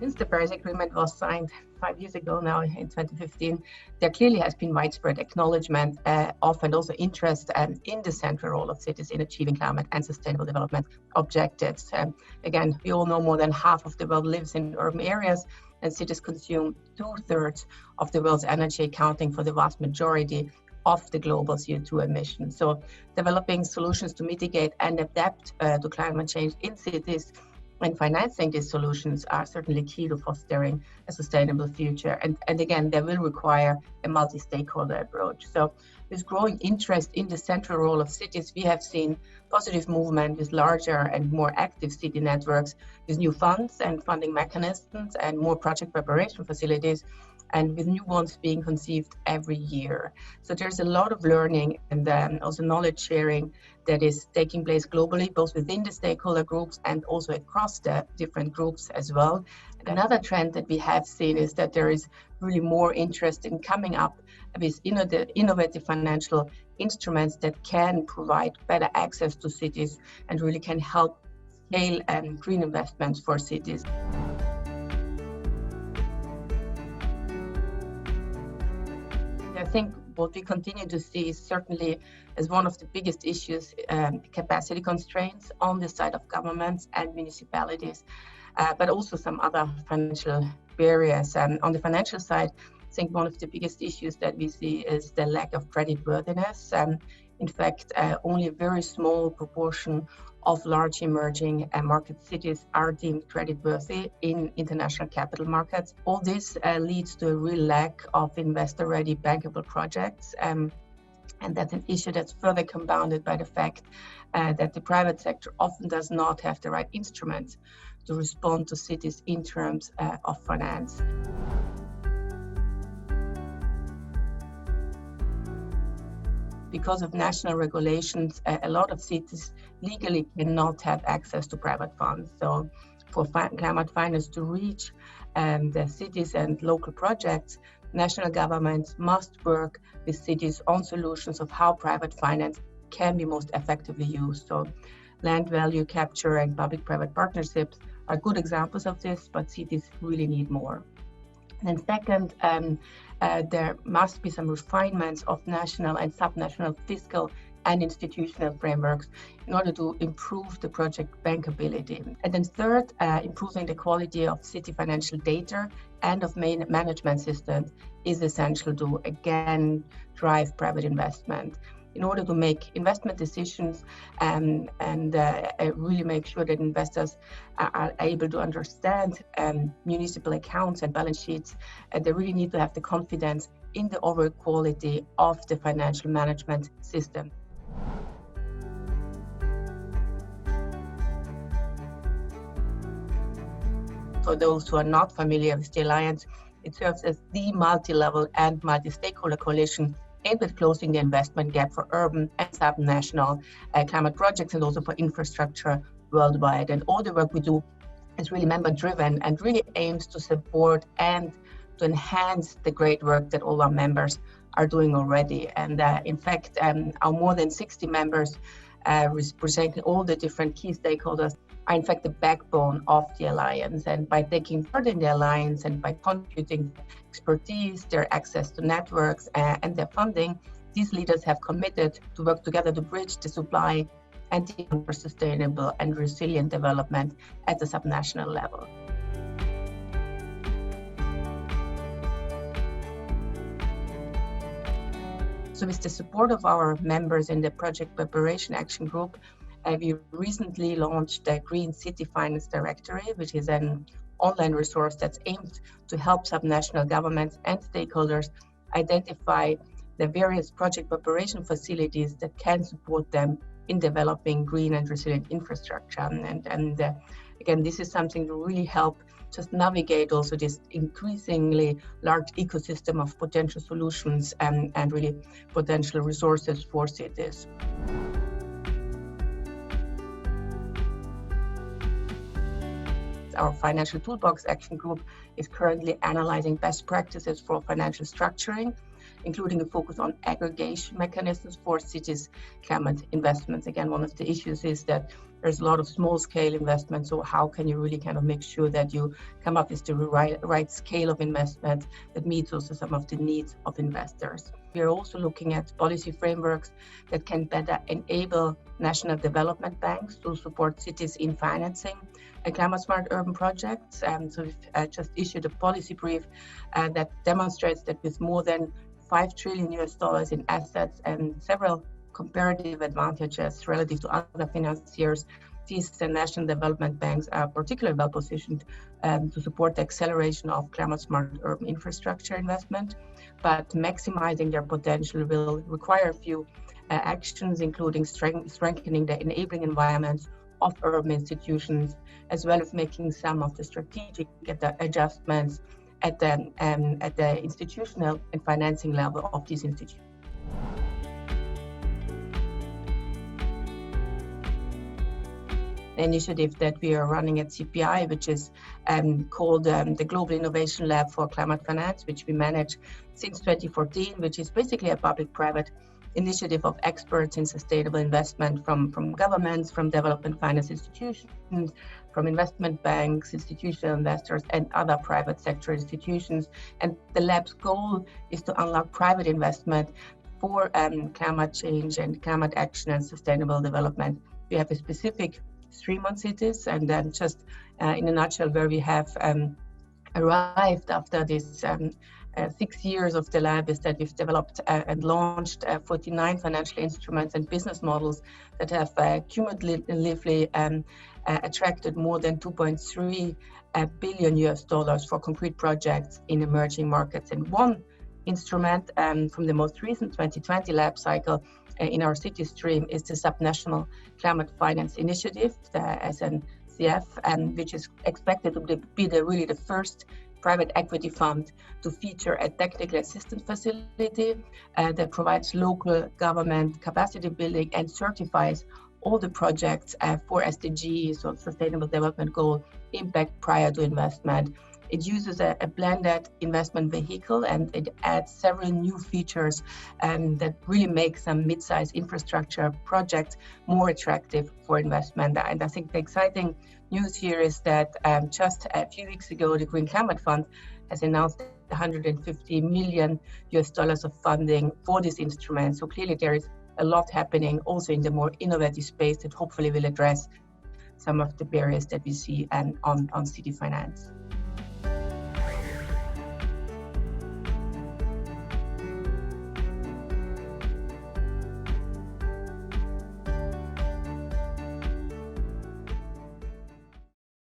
Since the Paris Agreement was signed 5 years ago now in 2015, there clearly has been widespread acknowledgement of and also interest in the central role of cities in achieving climate and sustainable development objectives. Again, we all know more than half of the world lives in urban areas, and cities consume 2/3 of the world's energy, accounting for the vast majority of the global CO2 emissions. So developing solutions to mitigate and adapt to climate change in cities and financing these solutions are certainly key to fostering a sustainable future. And again, they will require a multi-stakeholder approach. So with growing interest in the central role of cities, we have seen positive movement with larger and more active city networks, with new funds and funding mechanisms and more project preparation facilities, and with new ones being conceived every year. So there's a lot of learning and also knowledge sharing that is taking place globally, both within the stakeholder groups and also across the different groups as well. Another trend that we have seen is that there is really more interest in coming up with innovative financial instruments that can provide better access to cities and really can help scale green investments for cities. I think what we continue to see is certainly as one of the biggest issues, capacity constraints on the side of governments and municipalities, but also some other financial barriers. On the financial side, I think one of the biggest issues that we see is the lack of creditworthiness. In fact, only a very small proportion of large emerging market cities are deemed creditworthy in international capital markets. All this leads to a real lack of investor-ready bankable projects. And that's an issue that's further compounded by the fact that the private sector often does not have the right instruments to respond to cities in terms of finance. Because of national regulations, a lot of cities legally cannot have access to private funds. So for climate finance to reach the cities and local projects, national governments must work with cities on solutions of how private finance can be most effectively used. So land value capture and public-private partnerships are good examples of this, but cities really need more. And then second, there must be some refinements of national and subnational fiscal and institutional frameworks in order to improve the project bankability. And then third, improving the quality of city financial data and of management systems is essential to, again, drive private investment. In order to make investment decisions and really make sure that investors are able to understand municipal accounts and balance sheets, they really need to have the confidence in the overall quality of the financial management system. For those who are not familiar with the Alliance, it serves as the multi-level and multi-stakeholder coalition aimed at closing the investment gap for urban and subnational climate projects and also for infrastructure worldwide. And all the work we do is really member-driven and really aims to support and to enhance the great work that all our members are doing already. And in fact, our more than 60 members representing all the different key stakeholders are in fact the backbone of the Alliance. And by taking part in the Alliance and by contributing expertise, their access to networks and their funding, these leaders have committed to work together to bridge the supply and demand for sustainable and resilient development at the subnational level. So with the support of our members in the Project Preparation Action Group, we recently launched the Green City Finance Directory, which is an online resource that's aimed to help subnational governments and stakeholders identify the various project preparation facilities that can support them in developing green and resilient infrastructure. And again, this is something to really help just navigate also this increasingly large ecosystem of potential solutions and really potential resources for cities. Our Financial Toolbox Action Group is currently analyzing best practices for financial structuring including a focus on aggregation mechanisms for cities' climate investments. Again, one of the issues is that there's a lot of small-scale investment, so how can you really kind of make sure that you come up with the right scale of investment that meets also some of the needs of investors? We are also looking at policy frameworks that can better enable national development banks to support cities in financing climate-smart urban projects. So we've just issued a policy brief that demonstrates that with more than $5 trillion in assets and several comparative advantages relative to other financiers, these national development banks are particularly well positioned to support the acceleration of climate-smart urban infrastructure investment. But maximizing their potential will require a few actions, including strengthening the enabling environments of urban institutions, as well as making some of the strategic adjustments at the institutional and financing level of these institutions. The initiative that we are running at CPI, which is called the Global Innovation Lab for Climate Finance, which we manage since 2014, which is basically a public-private initiative of experts in sustainable investment from governments, from development finance institutions, from investment banks, institutional investors, and other private sector institutions. And the lab's goal is to unlock private investment for climate change and climate action and sustainable development. We have a specific stream on cities, and then just in a nutshell, where we have arrived after this 6 years of the lab is that we've developed and launched 49 financial instruments and business models that have cumulatively attracted more than $2.3 billion for concrete projects in emerging markets. And one instrument from the most recent 2020 lab cycle in our city stream is the Subnational Climate Finance Initiative, the SNCF, which is expected to be the first private equity fund to feature a technical assistance facility that provides local government capacity building and certifies all the projects for SDGs, so Sustainable Development Goal impact prior to investment. It uses a blended investment vehicle, and it adds several new features that really make some mid-sized infrastructure projects more attractive for investment. And I think the exciting news here is that just a few weeks ago, the Green Climate Fund has announced $150 million of funding for this instrument. So clearly there is a lot happening also in the more innovative space that hopefully will address some of the barriers that we see on city finance.